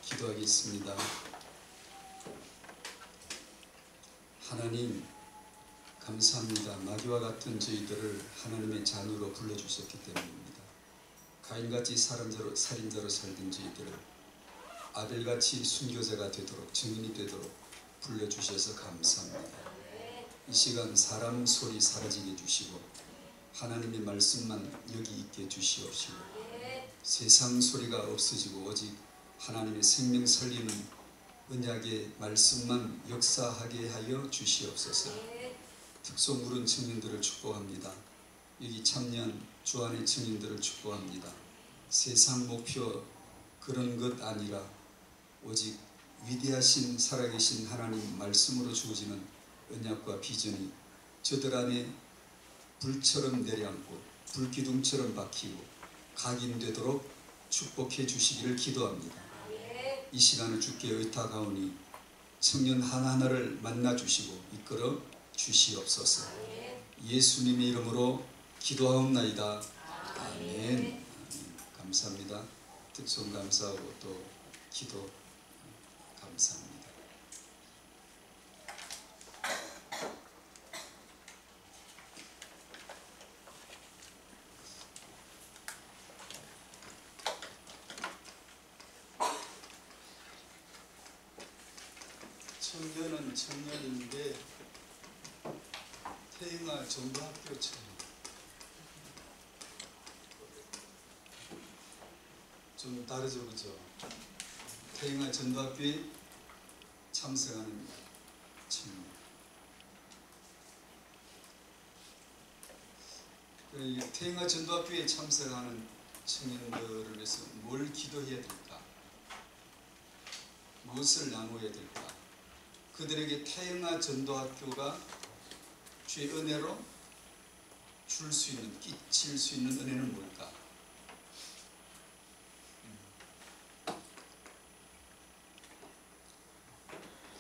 기도하겠습니다. 하나님 감사합니다. 마귀와 같은 저희들을 하나님의 자녀로 불러주셨기 때문입니다. 가인같이 살인자로 살던 저희들을 아벨같이 순교자가 되도록 증인이 되도록 불러주셔서 감사합니다. 이 시간 사람 소리 사라지게 해주시고 하나님의 말씀만 여기 있게 해주시옵시고 세상 소리가 없어지고 오직 하나님의 생명 살리는 언약의 말씀만 역사하게 하여 주시옵소서. 특소 물은 청년들을 축복합니다. 여기 참여한 주안의 청년들을 축복합니다. 세상 목표 그런 것 아니라 오직 위대하신 살아계신 하나님 말씀으로 주어지는 언약과 비전이 저들 안에 불처럼 내려앉고 불기둥처럼 박히고 각인되도록 축복해 주시기를 기도합니다. 이 시간을 주께 의탁하오니 청년 하나하나를 만나 주시고 이끌어 주시옵소서. 예수님의 이름으로 기도하옵나이다. 아멘. 감사합니다. 특송 감사하고 또 기도 감사합니다. 청년은 청년인데 태영아 전도학교 청년 좀 다르죠, 그죠? 태영아 전도학교에 참석하는 청년. 태영아 전도학교에 참석하는 청년들을 위해서 뭘 기도해야 될까? 무엇을 나누어야 될까? 그들에게 태영아 전도학교가 주의 은혜로 줄 수 있는, 끼칠 수 있는 은혜는 뭘까?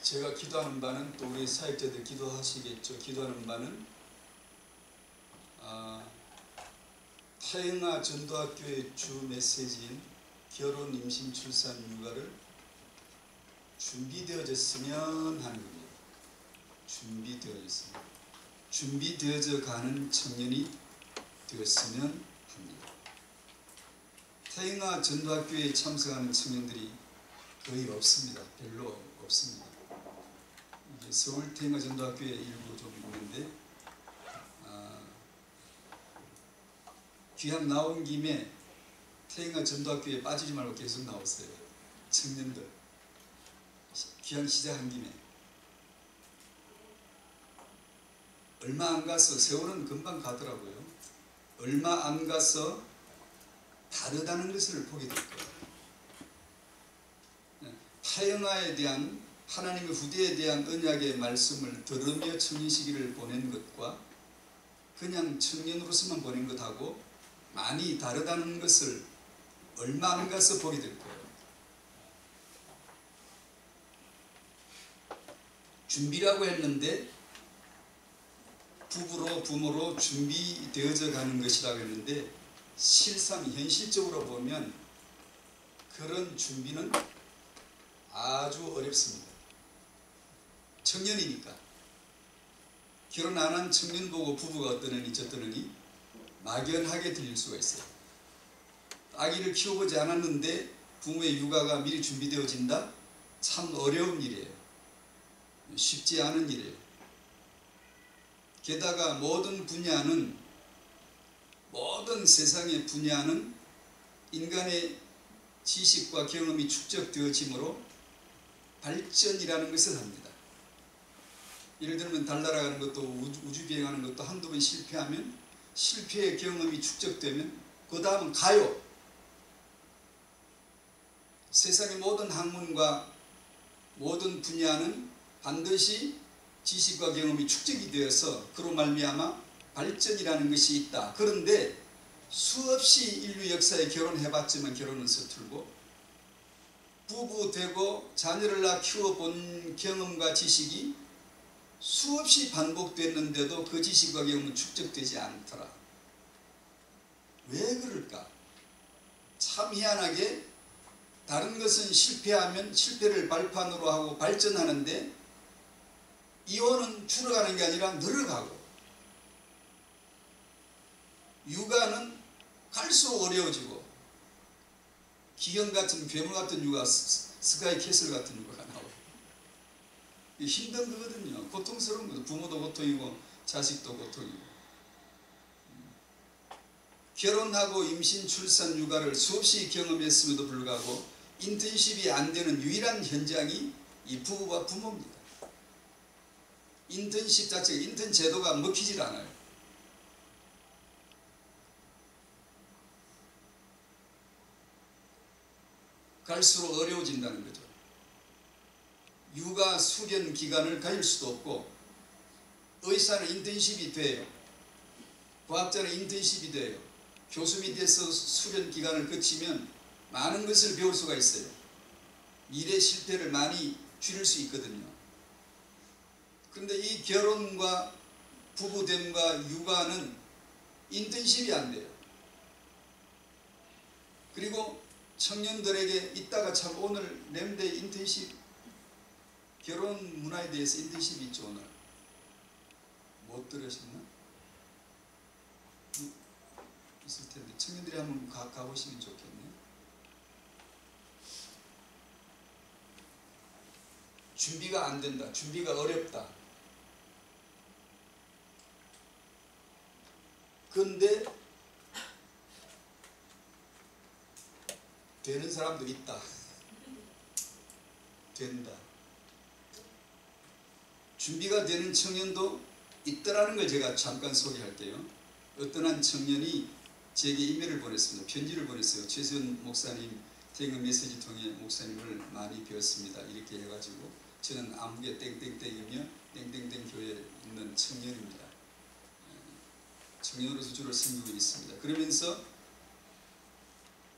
제가 기도하는 바는 또 우리 사역자들 기도하시겠죠. 기도하는 바는 태영아 전도학교의 주 메시지인 결혼, 임신, 출산, 육아를 준비되어졌으면 하는 겁니다. 준비되어져 가는 청년이 되었으면 합니다. 태영아 전도학교에 참석하는 청년들이 거의 없습니다. 별로 없습니다. 이게 서울 태영아 전도학교에 일부 좀 있는데 귀한 나온 김에 태영아 전도학교에 빠지지 말고 계속 나오세요. 청년들 귀한 시작한 김에 얼마 안 가서 세월은 금방 가더라고요. 얼마 안 가서 다르다는 것을 보게 될 거예요. 태영아에 대한 하나님의 후대에 대한 언약의 말씀을 들으며 청년 시기를 보낸 것과 그냥 청년으로서만 보낸 것하고 많이 다르다는 것을 얼마 안 가서 보게 될 거예요. 준비라고 했는데 부부로 부모로 준비되어져 가는 것이라고 했는데 실상 현실적으로 보면 그런 준비는 아주 어렵습니다. 청년이니까 결혼 안 한 청년 보고 부부가 어떠느니 저떠느니 막연하게 들릴 수가 있어요. 아기를 키워보지 않았는데 부모의 육아가 미리 준비되어진다? 참 어려운 일이에요. 쉽지 않은 일이에요. 게다가 모든 세상의 분야는 인간의 지식과 경험이 축적되어지므로 발전이라는 것을 합니다. 예를 들면 달 날아가는 것도 우주 비행하는 것도 한두 번 실패하면 실패의 경험이 축적되면 그 다음은 가요. 세상의 모든 학문과 모든 분야는 반드시 지식과 경험이 축적이 되어서 그로 말미암아 발전이라는 것이 있다. 그런데 수없이 인류 역사에 결혼해봤지만 결혼은 서툴고 부부 되고 자녀를 낳아 키워본 경험과 지식이 수없이 반복됐는데도 그 지식과 경험은 축적되지 않더라. 왜 그럴까? 참 희한하게 다른 것은 실패하면 실패를 발판으로 하고 발전하는데 이혼은 줄어가는 게 아니라 늘어가고, 육아는 갈수록 어려워지고, 기형 같은 괴물 같은 육아, 스카이 캐슬 같은 육아가 나오고, 힘든 거거든요. 고통스러운 거죠. 부모도 고통이고 자식도 고통이고. 결혼하고 임신, 출산, 육아를 수없이 경험했음에도 불구하고 인턴십이 안 되는 유일한 현장이 이 부부와 부모입니다. 인턴십 자체가, 인턴 제도가 먹히질 않아요. 갈수록 어려워진다는 거죠. 육아 수련 기간을 가질 수도 없고, 의사는 인턴십이 돼요. 과학자는 인턴십이 돼요. 교수이 돼서 수련 기간을 거치면 많은 것을 배울 수가 있어요. 미래 실패를 많이 줄일 수 있거든요. 그런데 이 결혼과 부부됨과 육아는 인턴십이 안 돼요. 그리고 청년들에게 이따가 참 오늘 램대 인턴십, 결혼 문화에 대해서 인턴십이 있죠. 오늘 못 들으셨나? 있을 텐데 청년들이 한번 가보시면 좋겠네요. 준비가 안 된다. 준비가 어렵다. 그런데 되는 사람도 있다. 된다. 준비가 되는 청년도 있더라는 걸 제가 잠깐 소개할게요. 어떤 한 청년이 제게 이메일을 보냈습니다. 편지를 보냈어요. 최선 목사님 태영 메시지 통해 목사님을 많이 배웠습니다. 이렇게 해가지고 저는 암흑의 땡땡땡이며 땡땡땡 교회에 있는 청년입니다. 청년으로서 주를 섬기고 있습니다. 그러면서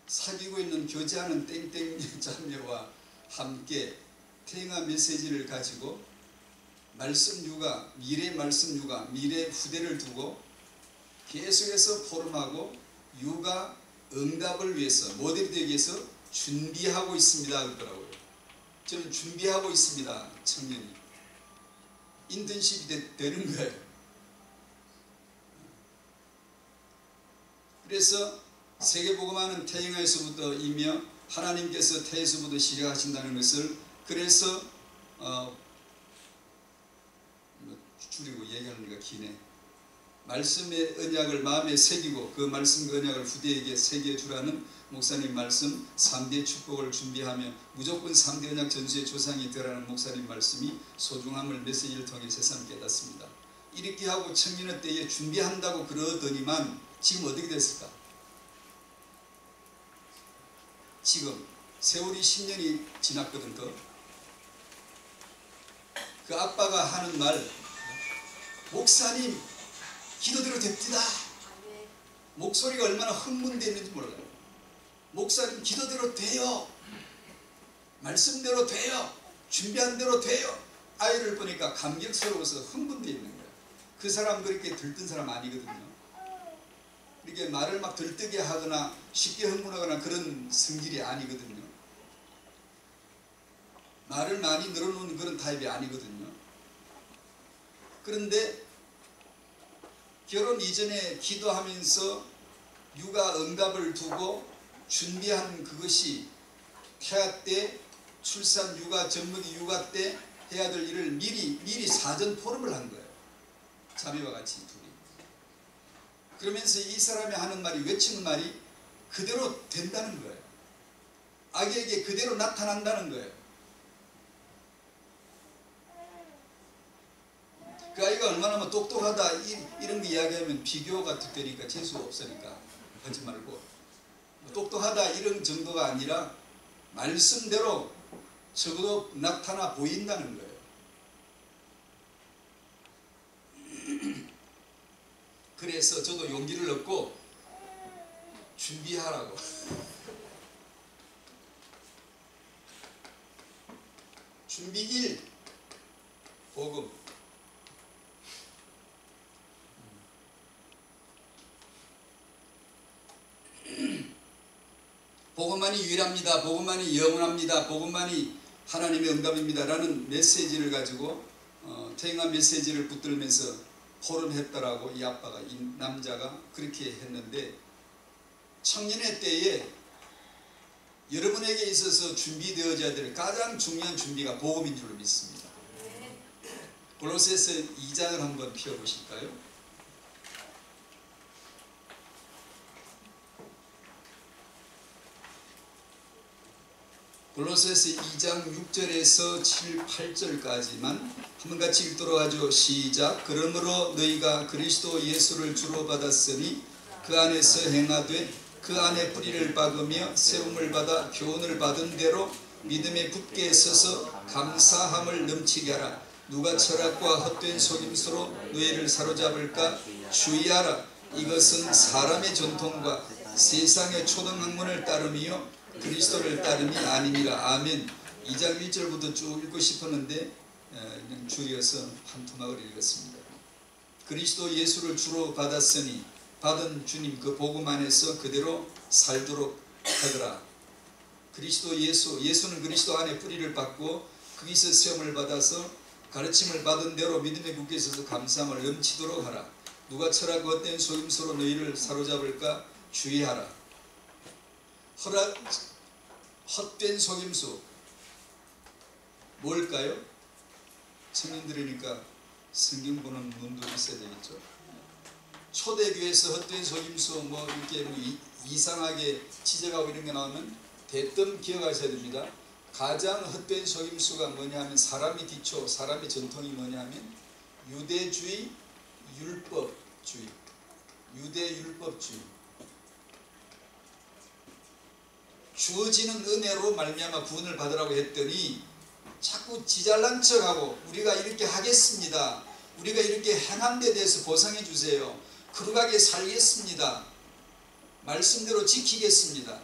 사귀고 있는 교제하는 땡땡 자매와 함께 태영아 메시지를 가지고 말씀 육아, 미래 말씀 육아, 미래 후대를 두고 계속해서 포럼하고 육아 응답을 위해서, 모델이 되기 위해서 준비하고 있습니다 그러더라고요. 저는 준비하고 있습니다. 청년이 인턴십이 되는 거예요. 그래서 세계복음화는 태영아에서부터이며 하나님께서 태에서부터 시작하신다는 것을, 그래서 줄이고 얘기하는 게 기네. 말씀의 언약을 마음에 새기고 그 말씀의 언약을 후대에게 새겨주라는 목사님 말씀, 3대 축복을 준비하며 무조건 3대 언약 전수의 조상이 되라는 목사님 말씀이 소중함을 메시지를 통해 새삼 깨닫습니다. 이렇게 하고 청년의 때에 준비한다고 그러더니만 지금 어떻게 됐을까? 지금 세월이 10년이 지났거든. 그 아빠가 하는 말, 목사님 기도대로 됩디다. 목소리가 얼마나 흥분되는지 몰라요. 목사님 기도대로 돼요. 말씀대로 돼요. 준비한 대로 돼요. 아이를 보니까 감격스러워서 흥분되어 있는 거예요. 그 사람 그렇게 들뜬 사람 아니거든요. 이렇게 말을 막 들뜨게 하거나 쉽게 흥분하거나 그런 성질이 아니거든요. 말을 많이 늘어놓는 그런 타입이 아니거든요. 그런데 결혼 이전에 기도하면서 육아 응답을 두고 준비한 그것이 태아 때, 출산 육아, 젖먹이 육아 때 해야 될 일을 미리 사전 포럼을 한 거예요. 자매와 같이 둘이. 그러면서 이 사람이 하는 말이, 외치는 말이 그대로 된다는 거예요. 아기에게 그대로 나타난다는 거예요. 그 아이가 얼마나 똑똑하다 이런 거 이야기하면 비교가 되니까 재수가 없으니까 하지 말고, 똑똑하다 이런 정도가 아니라 말씀대로 적어도 나타나 보인다는 거예요. 그래서 저도 용기를 얻고 준비하라고. 준비 1, 복음. 복음만이 유일합니다. 복음만이 영원합니다. 복음만이 하나님의 응답입니다. 라는 메시지를 가지고 퇴행한 메시지를 붙들면서 호름했더라고. 이 아빠가, 이 남자가 그렇게 했는데, 청년의 때에 여러분에게 있어서 준비되어져야 될 가장 중요한 준비가 복음인 줄로 믿습니다. 골로새서 2장을 한번 펴보실까요? 골로새서 2장 6절에서 7, 8절까지만 한번 같이 읽도록 하죠. 시작. 그러므로 너희가 그리스도 예수를 주로 받았으니 그 안에서 행하되 그 안에 뿌리를 박으며 세움을 받아 교훈을 받은 대로 믿음에 굳게 서서 감사함을 넘치게 하라. 누가 철학과 헛된 속임수로 너희를 사로잡을까 주의하라. 이것은 사람의 전통과 세상의 초등학문을 따름이요 그리스도를 따름이 아닙니다. 아멘. 2장 1절부터 쭉 읽고 싶었는데 그냥 줄여서 한 토막을 읽었습니다. 그리스도 예수를 주로 받았으니 받은 주님 그 복음 안에서 그대로 살도록 하더라. 그리스도 예수는 그리스도 안에 뿌리를 받고 거기서 시험을 받아서 가르침을 받은 대로 믿음에 굳게 있어서 감사함을 넘치도록 하라. 누가 철학과 헛된 속임수로 너희를 사로잡을까 주의하라. 헛된 속임수 뭘까요? 청년들이니까 성경 보는 눈도 있어야 되겠죠. 초대교회에서 헛된 속임수 뭐 이렇게 이상하게 지적하고 이런 게 나오면 대뜸 기억하셔야 됩니다. 가장 헛된 속임수가 뭐냐 하면 사람이 기초, 사람의 전통이 뭐냐 하면 유대주의, 율법주의, 유대율법주의. 주어지는 은혜로 말미암아 구원을 받으라고 했더니 자꾸 지잘난 척하고 우리가 이렇게 하겠습니다. 우리가 이렇게 행한 데 대해서 보상해 주세요. 거룩하게 살겠습니다. 말씀대로 지키겠습니다.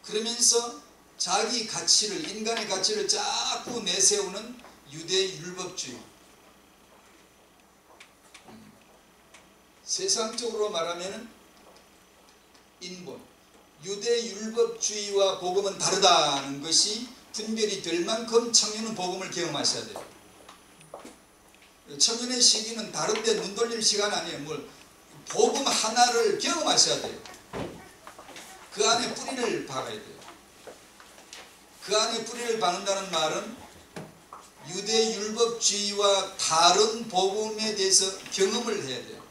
그러면서 자기 가치를, 인간의 가치를 자꾸 내세우는 유대율법주의. 세상적으로 말하면 인본. 유대율법주의와 복음은 다르다는 것이 분별이 될 만큼 청년은 복음을 경험하셔야 돼요. 청년의 시기는 다른데 눈 돌릴 시간 아니에요. 뭘 복음 하나를 경험하셔야 돼요. 그 안에 뿌리를 박아야 돼요. 그 안에 뿌리를 박는다는 말은 유대율법주의와 다른 복음에 대해서 경험을 해야 돼요.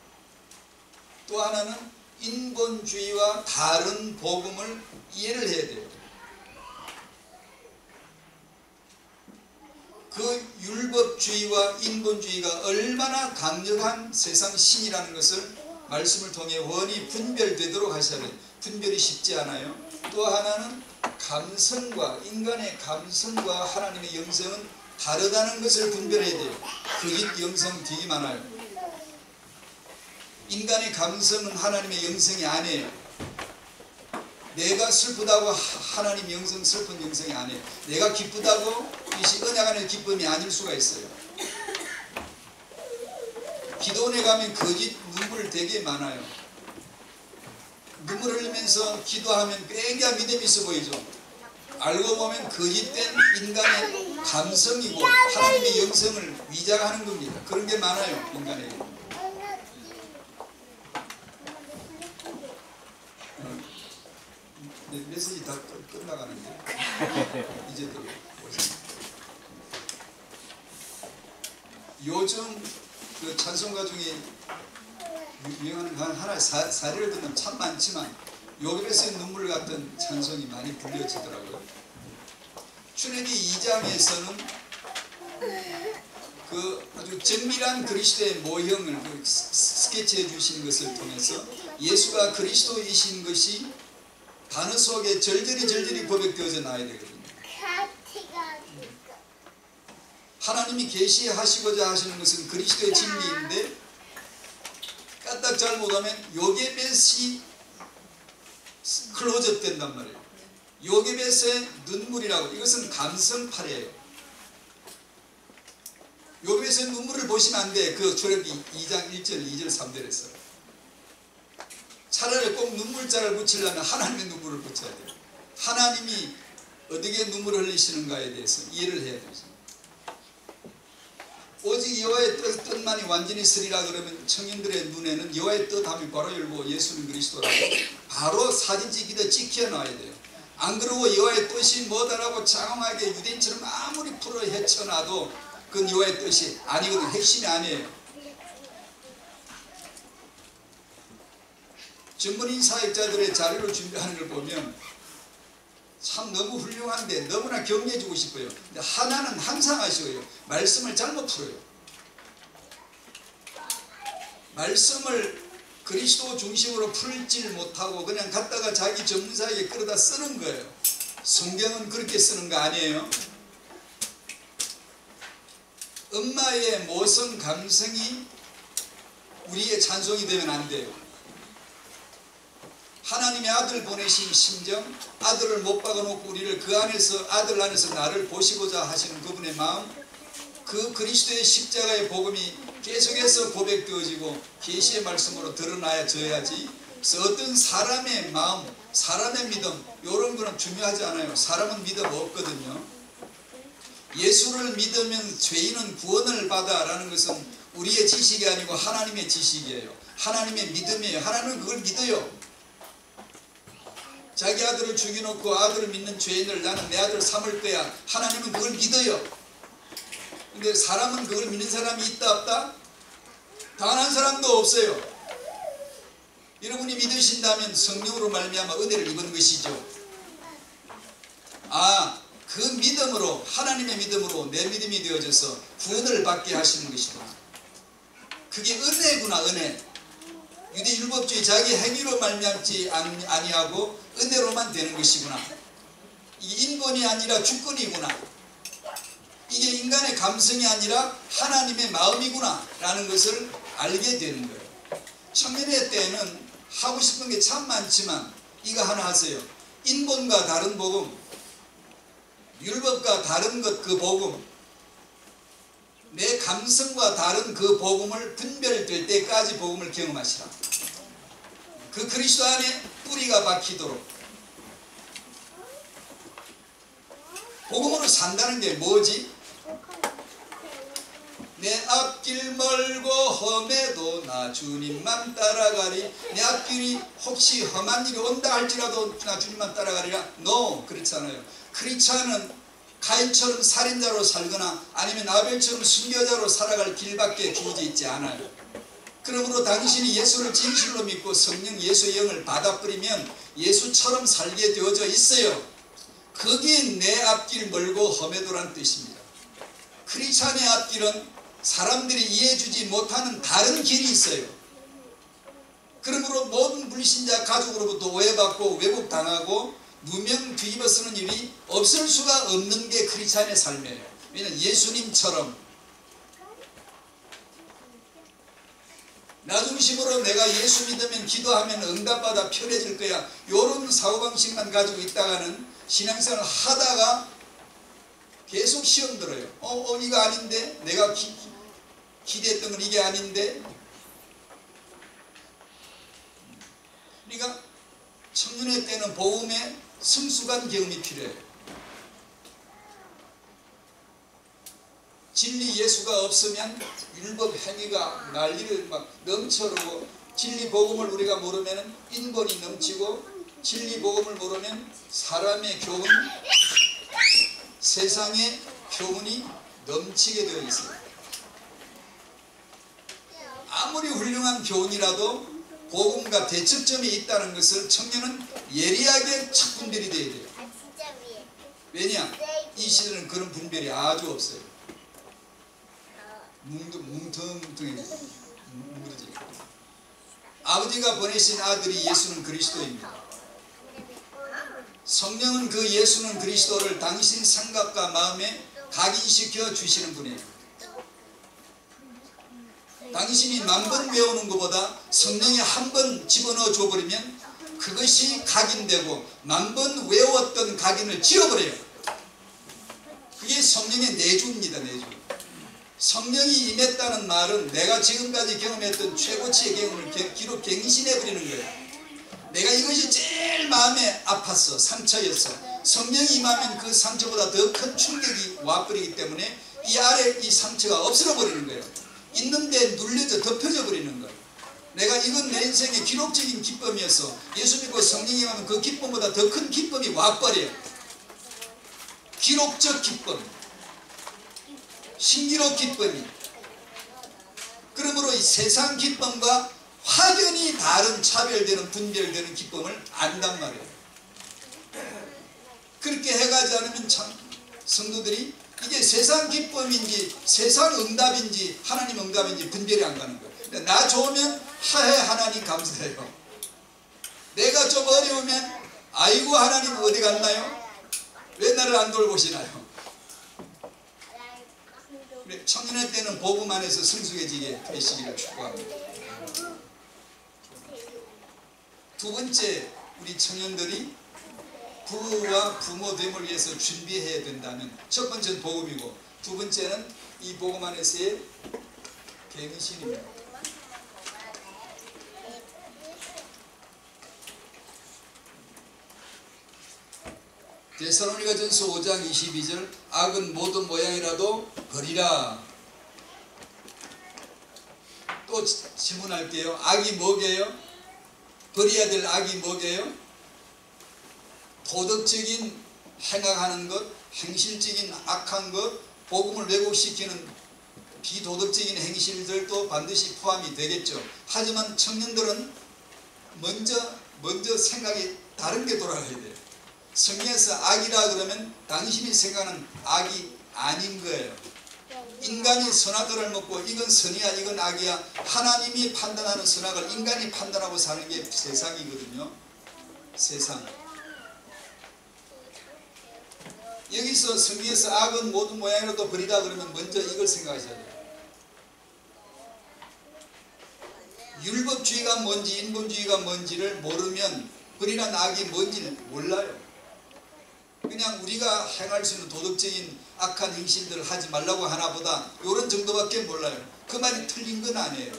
또 하나는 인본주의와 다른 복음을 이해를 해야 돼요. 그 율법주의와 인본주의가 얼마나 강력한 세상 신이라는 것을 말씀을 통해 원히 분별되도록 하셔야 돼요. 분별이 쉽지 않아요. 또 하나는 감성과 인간의 감성과 하나님의 영성은 다르다는 것을 분별해야 돼요. 그 영성 되게 많아요. 인간의 감성은 하나님의 영성이 아니에요. 내가 슬프다고 하나님 영성 슬픈 영성이 아니에요. 내가 기쁘다고 이것이 언약 안의 기쁨이 아닐 수가 있어요. 기도원에 가면 거짓 눈물 되게 많아요. 눈물 흘리면서 기도하면 굉장히 믿음이 있어 보이죠. 알고 보면 거짓된 인간의 감성이고 하나님의 영성을 위장하는 겁니다. 그런 게 많아요. 인간에게. 메시지 다 끝나가는데 이제 들어보세요. 요즘 그 찬송가 중에 유행하는 하나의 사례를 들면 참 많지만 요괴에서의 눈물 같은 찬송이 많이 불려지더라고요. 출애굽기 2장에서는 그 아주 정밀한 그리스도의 모형을 스케치해 주신 것을 통해서 예수가 그리스도이신 것이 단어 속에 절절히 고백되어져 나와야 되거든요. 하나님이 계시하시고자 하시는 것은 그리스도의 진리인데 까딱 잘못하면 요게벳이 클로즈업 된단 말이에요. 요게벳의 눈물이라고, 이것은 감성팔이에요. 요게벳의 눈물을 보시면 안 돼. 그 출애굽기 2장 1절 2절 3절에서 차라리 꼭 눈물자를 붙이려면 하나님의 눈물을 붙여야 돼요. 하나님이 어떻게 눈물을 흘리시는가에 대해서 이해를 해야 되죠. 오직 여호와의 뜻만이 완전히 쓰리라 그러면 청년들의 눈에는 여호와의 뜻하면 바로 열고 예수는 그리스도라고 바로 사진 찍기도 찍혀놔야 돼요. 안 그러고 여호와의 뜻이 뭐다라고 장황하게 유대인처럼 아무리 풀어 헤쳐놔도 그건 여호와의 뜻이 아니거든. 핵심이 아니에요. 전문인 사역자들의 자료를 준비하는 걸 보면 참 너무 훌륭한데 너무나 격려해주고 싶어요. 근데 하나는 항상 아쉬워요. 말씀을 잘못 풀어요. 말씀을 그리스도 중심으로 풀질 못하고 그냥 갖다가 자기 전문사에게 끌어다 쓰는 거예요. 성경은 그렇게 쓰는 거 아니에요. 엄마의 모성 감성이 우리의 찬송이 되면 안 돼요. 하나님의 아들 보내신 심정, 아들을 못 박아놓고 우리를 그 안에서 아들 안에서 나를 보시고자 하시는 그분의 마음, 그 그리스도의 십자가의 복음이 계속해서 고백되어지고 계시의 말씀으로 드러나야져야지. 그래서 어떤 사람의 마음, 사람의 믿음 이런 거는 중요하지 않아요. 사람은 믿음 없거든요. 예수를 믿으면 죄인은 구원을 받아라는 것은 우리의 지식이 아니고 하나님의 지식이에요. 하나님의 믿음이에요. 하나님은 그걸 믿어요. 자기 아들을 죽여놓고 아들을 믿는 죄인을 나는 내 아들 삼을 거야. 하나님은 그걸 믿어요. 근데 사람은 그걸 믿는 사람이 있다 없다? 단 한 사람도 없어요. 여러분이 믿으신다면 성령으로 말미암아 은혜를 입은 것이죠. 그 믿음으로 하나님의 믿음으로 내 믿음이 되어져서 구원을 받게 하시는 것이구나. 그게 은혜구나. 은혜. 유대 율법주의 자기 행위로 말미암지 아니하고 은혜로만 되는 것이구나. 이게 인권이 아니라 주권이구나. 이게 인간의 감성이 아니라 하나님의 마음이구나 라는 것을 알게 되는 거예요. 청년의 때는 하고 싶은 게 참 많지만 이거 하나 하세요. 인본과 다른 복음, 율법과 다른 것 그 복음, 내 감성과 다른 그 복음을 분별될 때까지 복음을 경험하시라. 그 그리스도 안에 뿌리가 박히도록. 복음으로 산다는 게 뭐지? 내 앞길 멀고 험해도 나 주님만 따라가리. 내 앞길이 혹시 험한 일이 온다 할지라도 나 주님만 따라가리라. No, 그렇잖아요. 크리스찬은 가인처럼 살인자로 살거나 아니면 아벨처럼 순교자로 살아갈 길밖에 주어져 있지 않아요. 그러므로 당신이 예수를 진실로 믿고 성령 예수의 영을 받아버리면 예수처럼 살게 되어져 있어요. 그게 내 앞길 멀고 험해도라는 뜻입니다. 크리스찬의 앞길은 사람들이 이해해주지 못하는 다른 길이 있어요. 그러므로 모든 불신자 가족으로부터 오해받고 왜곡당하고 누명 뒤집어 쓰는 일이 없을 수가 없는 게 크리스찬의 삶이에요. 왜냐하면 예수님처럼 나 중심으로 내가 예수 믿으면 기도하면 응답받아 편해질 거야. 이런 사고방식만 가지고 있다가는 신앙생활을 하다가 계속 시험 들어요. 이거 아닌데? 내가 기대했던 건 이게 아닌데? 그러니까 청년의 때는 복음의 성숙한 경험이 필요해요. 진리 예수가 없으면 율법 행위가 난리를 막 넘쳐오르고, 진리 복음을 우리가 모르면 인본이 넘치고, 진리 복음을 모르면 사람의 교훈, 세상의 교훈이 넘치게 되어 있어요. 아무리 훌륭한 교훈이라도 복음과 대척점이 있다는 것을 청년은 예리하게 첫 분별이 되어야 돼요. 왜냐? 이 시대는 그런 분별이 아주 없어요. 뭉텅뭉텅해. 아버지가 보내신 아들이 예수는 그리스도입니다. 성령은 그 예수는 그리스도를 당신 생각과 마음에 각인시켜 주시는 분이에요. 당신이 10,000번 외우는 것보다 성령이 한 번 집어넣어 줘버리면 그것이 각인되고 10,000번 외웠던 각인을 지워버려요. 그게 성령의 내주입니다. 내주. 성령이 임했다는 말은 내가 지금까지 경험했던 최고치의 경험을 기록 갱신해버리는 거예요. 내가 이것이 제일 마음에 아팠어. 상처였어. 성령이 임하면 그 상처보다 더 큰 충격이 와버리기 때문에 이 아래 이 상처가 없어져 버리는 거예요. 있는데 눌려져 덮여져 버리는 거예요. 내가 이건 내 인생의 기록적인 기쁨이었어. 예수 믿고 성령이 임하면 그 기쁨보다 더 큰 기쁨이 와버려요. 기록적 기쁨, 신기록 기쁨이. 그러므로 이 세상 기쁨과 확연히 다른 차별되는 분별되는 기쁨을 안단 말이에요. 그렇게 해가지 않으면 참 성도들이 이게 세상 기쁨인지 세상 응답인지 하나님 응답인지 분별이 안 가는 거예요. 나 좋으면 하해 하나님 감사해요. 내가 좀 어려우면 아이고 하나님 어디 갔나요? 왜 나를 안 돌보시나요? 청년의 때는 복음 안에서 성숙해지게 되시기를 축복합니다. 두 번째, 우리 청년들이 부부와 부모됨을 위해서 준비해야 된다면, 첫 번째는 복음이고 두 번째는 이 복음 안에서의 갱신입니다. 데살로니가전서 5장 22절 악은 모든 모양이라도 버리라. 또 질문할게요. 악이 뭐게요? 버려야 될 악이 뭐게요? 도덕적인 행악하는 것, 행실적인 악한 것, 복음을 왜곡시키는 비도덕적인 행실들도 반드시 포함이 되겠죠. 하지만 청년들은 먼저 생각이 다른 게 돌아가야 돼요. 성경에서 악이라 그러면 당신이 생각하는 악이 아닌 거예요. 인간이 선악을 먹고 이건 선이야 이건 악이야 하나님이 판단하는 선악을 인간이 판단하고 사는 게 세상이거든요. 세상. 여기서 성경에서 악은 모든 모양이라도 버리라 그러면 먼저 이걸 생각하셔야 돼요. 율법주의가 뭔지 인본주의가 뭔지를 모르면 버리란 악이 뭔지를 몰라요. 그냥 우리가 행할 수 있는 도덕적인 악한 행실들을 하지 말라고 하나보다 이런 정도밖에 몰라요. 그 말이 틀린 건 아니에요.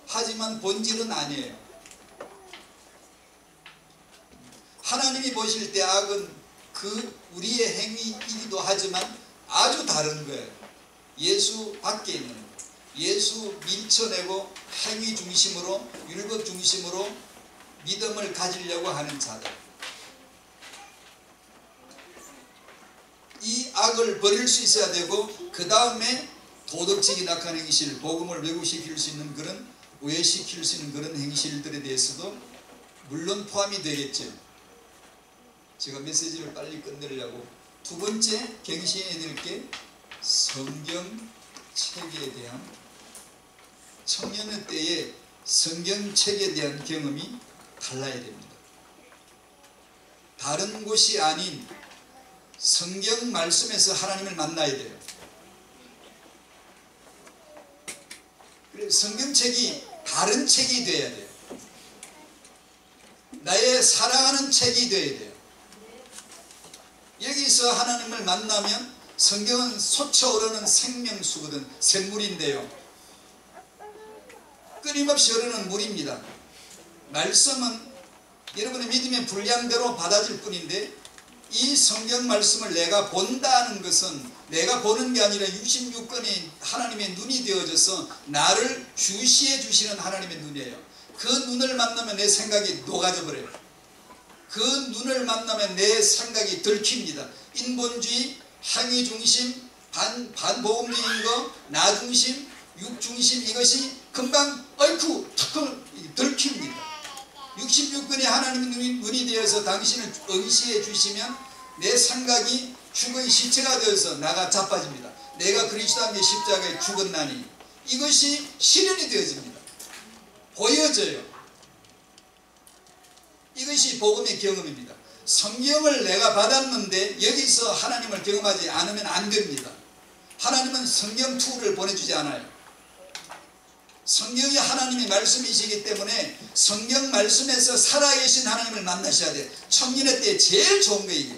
하지만 본질은 아니에요. 하나님이 보실 때 악은 그 우리의 행위이기도 하지만 아주 다른 거예요. 예수 밖에 있는 거예요. 예수 밀쳐내고 행위 중심으로 율법 중심으로 믿음을 가지려고 하는 자들. 이 악을 버릴 수 있어야 되고 그 다음에 도덕적인 악한 행실, 복음을 왜곡시킬 수 있는 그런 오해시킬 수 있는 그런 행실들에 대해서도 물론 포함이 되겠죠. 제가 메시지를 빨리 끝내려고 두 번째 갱신해야 될 게 성경책에 대한 청년의 때에 성경책에 대한 경험이 달라야 됩니다. 다른 곳이 아닌 성경 말씀에서 하나님을 만나야 돼요. 그래서 성경책이 다른 책이 되어야 돼요. 나의 사랑하는 책이 되어야 돼요. 여기서 하나님을 만나면 성경은 솟아오르는 생명수거든 샘물인데요. 끊임없이 흐르는 물입니다. 말씀은 여러분의 믿음의 분량대로 받아질 뿐인데 이 성경 말씀을 내가 본다는 것은 내가 보는 게 아니라 66권이 하나님의 눈이 되어져서 나를 주시해 주시는 하나님의 눈이에요. 그 눈을 만나면 내 생각이 녹아져 버려요. 그 눈을 만나면 내 생각이 들킵니다. 인본주의, 행위중심, 반복음적인 거, 나중심, 육중심 이것이 금방 어이쿠 탁 들킵니다. 66권이 하나님의 눈이 되어서 당신을 응시해 주시면 내 생각이 죽은 시체가 되어서 나가 자빠집니다. 내가 그리스도 함께 십자가에 죽었나니 이것이 실현이 되어집니다. 보여져요. 이것이 복음의 경험입니다. 성경을 내가 받았는데 여기서 하나님을 경험하지 않으면 안 됩니다. 하나님은 성경 툴을 보내주지 않아요. 성경이 하나님의 말씀이시기 때문에 성경 말씀에서 살아계신 하나님을 만나셔야 돼요. 청년의 때 제일 좋은 거 이게.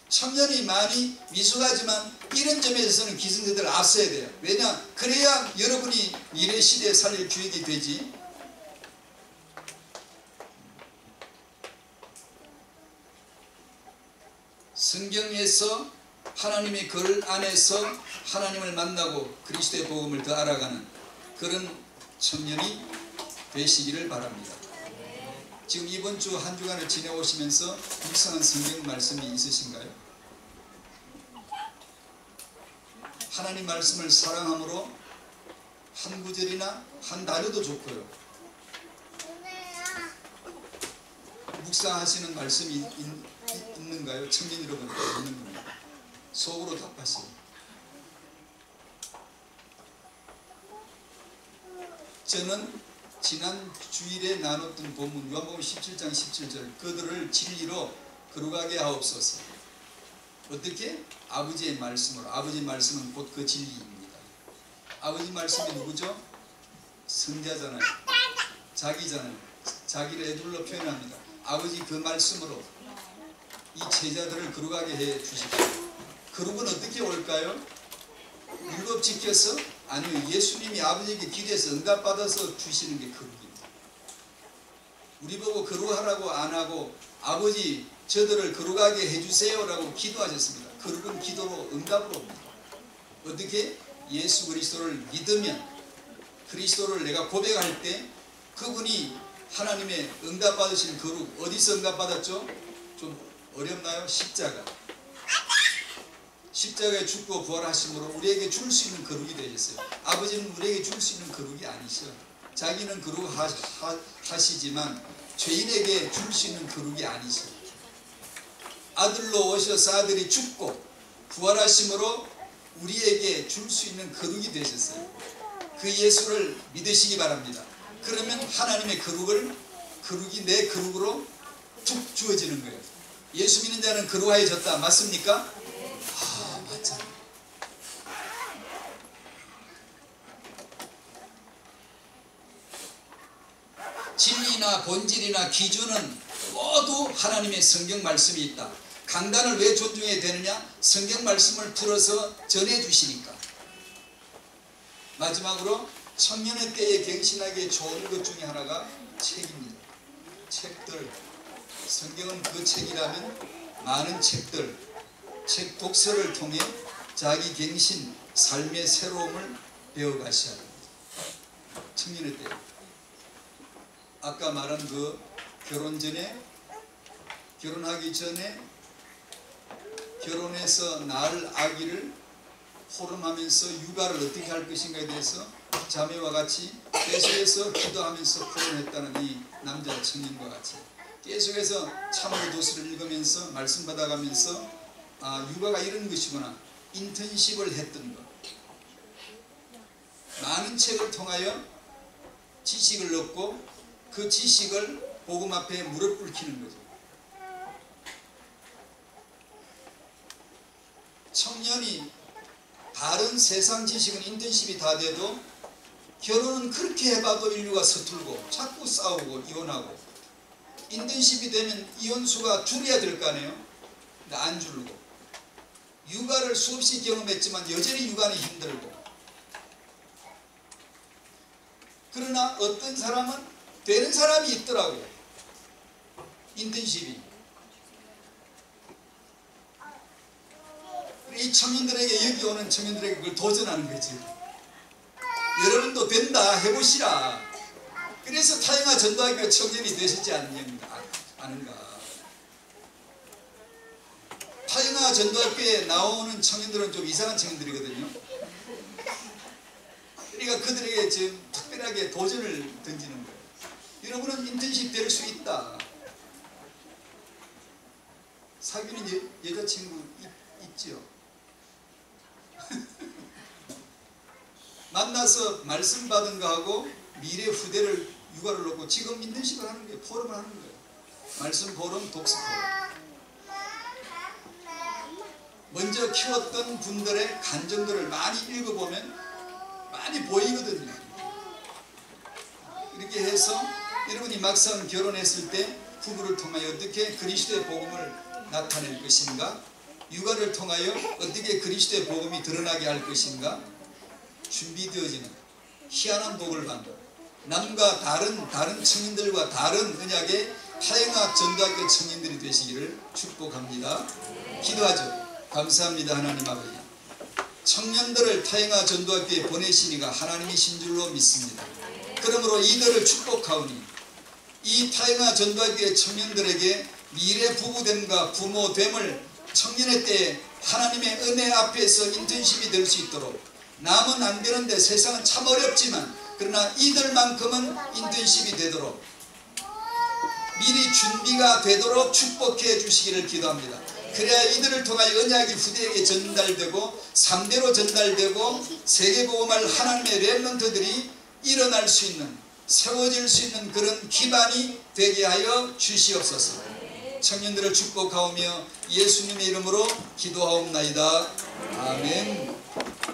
청년이 많이 미숙하지만 이런 점에 있어서는 기성세대를 앞서야 돼요. 왜냐? 그래야 여러분이 미래 시대에 살릴 기획이 되지. 성경에서 하나님의 글 안에서 하나님을 만나고 그리스도의 복음을 더 알아가는 그런 청년이 되시기를 바랍니다. 지금 이번 주 한 주간을 지내오시면서 묵상한 성경 말씀이 있으신가요? 하나님 말씀을 사랑함으로 한 구절이나 한 단어도 좋고요. 묵상하시는 말씀이 있는가요? 청년 여러분 있는 겁니다. 속으로 답하시오. 저는 지난 주일에 나눴던 본문 요한복음 17장 17절 그들을 진리로 거룩하게 하옵소서. 어떻게? 아버지의 말씀으로. 아버지의 말씀은 곧 그 진리입니다. 아버지 말씀이 누구죠? 성자잖아요. 자기잖아요. 자기를 애둘러 표현합니다. 아버지 그 말씀으로 이 제자들을 거룩하게 해 주십시오. 거룩은 어떻게 올까요? 율법 지켜서? 아니요. 예수님이 아버지에게 기도해서 응답받아서 주시는 게 거룩입니다. 우리 보고 거룩하라고 안 하고 아버지 저들을 거룩하게 해주세요 라고 기도하셨습니다. 거룩은 기도로 응답으로 옵니다. 어떻게? 예수 그리스도를 믿으면 그리스도를 내가 고백할 때 그분이 하나님의 응답받으신 거룩 어디서 응답받았죠? 좀 어렵나요? 십자가. 십자가에 죽고 부활하심으로 우리에게 줄 수 있는 거룩이 되셨어요. 아버지는 우리에게 줄 수 있는 거룩이 아니셔. 자기는 거룩하시지만 죄인에게 줄 수 있는 거룩이 아니셔. 아들로 오셔서 아들이 죽고 부활하심으로 우리에게 줄 수 있는 거룩이 되셨어요. 그 예수를 믿으시기 바랍니다. 그러면 하나님의 거룩이 내 거룩으로 툭 주어지는 거예요. 예수 믿는 자는 거룩하여졌다. 맞습니까? 아, 맞잖아. 진리나 본질이나 기준은 모두 하나님의 성경 말씀이 있다. 강단을 왜 존중해야 되느냐? 성경 말씀을 풀어서 전해주시니까. 마지막으로 청년의 때에 갱신하기에 좋은 것 중에 하나가 책입니다. 책들. 성경은 그 책이라면 많은 책들, 책 독서를 통해 자기 갱신, 삶의 새로움을 배워가셔야 합니다. 청년의 때. 아까 말한 그 결혼하기 전에 결혼해서 낳을 아기를 호름하면서 육아를 어떻게 할 것인가에 대해서 자매와 같이 계속해서 기도하면서 호름했다는 이 남자 청년과 같이 계속해서 참으로 도서를 읽으면서 말씀 받아가면서 육아가 이런 것이구나 인턴십을 했던 것. 많은 책을 통하여 지식을 얻고 그 지식을 복음 앞에 무릎 꿇히는 거죠. 청년이 바른 세상 지식은 인턴십이 다 돼도 결혼은 그렇게 해봐도 인류가 서툴고 자꾸 싸우고 이혼하고 인턴십이 되면 이혼수가 줄여야 될 거 아니에요? 근데 안 줄고 육아를 수없이 경험했지만 여전히 육아는 힘들고 그러나 어떤 사람은 되는 사람이 있더라고. 인턴십이. 이 청년들에게 여기 오는 청년들에게 그걸 도전하는 거지. 여러분도 된다 해보시라. 그래서 타영아 전도학교 청년이 되시지 않은가. 타영아 전도학교에 나오는 청년들은 좀 이상한 청년들이거든요. 그러니까 그들에게 지금 특별하게 도전을 던지는 거예요. 여러분은 인턴십 될 수 있다. 사귀는 여자친구 있지요? 만나서 말씀 받은 거하고 미래 후대를 육아를 놓고 지금 인턴십을 하는 거예요. 포럼을 하는 거예요. 말씀 포럼, 독서 포럼. 먼저 키웠던 분들의 간정들을 많이 읽어보면 많이 보이거든요. 이렇게 해서 여러분이 막상 결혼했을 때 부부를 통하여 어떻게 그리스도의 복음을 나타낼 것인가? 육아를 통하여 어떻게 그리스도의 복음이 드러나게 할 것인가? 준비되어지는 희한한 복을 받는 남과 다른 청년들과 다른 언약의 타영학 전도학교 청년들이 되시기를 축복합니다. 기도하죠. 감사합니다. 하나님 아버지, 청년들을 타영학 전도학교에 보내시니가 하나님이신 줄로 믿습니다. 그러므로 이들을 축복하오니 이 타영학 전도학교의 청년들에게 미래 부부됨과 부모됨을 청년의 때에 하나님의 은혜 앞에서 인턴십이 될 수 있도록, 남은 안 되는데 세상은 참 어렵지만 그러나 이들만큼은 인턴십이 되도록 미리 준비가 되도록 축복해 주시기를 기도합니다. 그래야 이들을 통하여 언약이 후대에게 전달되고 3대로 전달되고 세계복음할 하나님의 렘넌트들이 일어날 수 있는, 세워질 수 있는 그런 기반이 되게 하여 주시옵소서. 청년들을 축복하오며 예수님의 이름으로 기도하옵나이다. 아멘.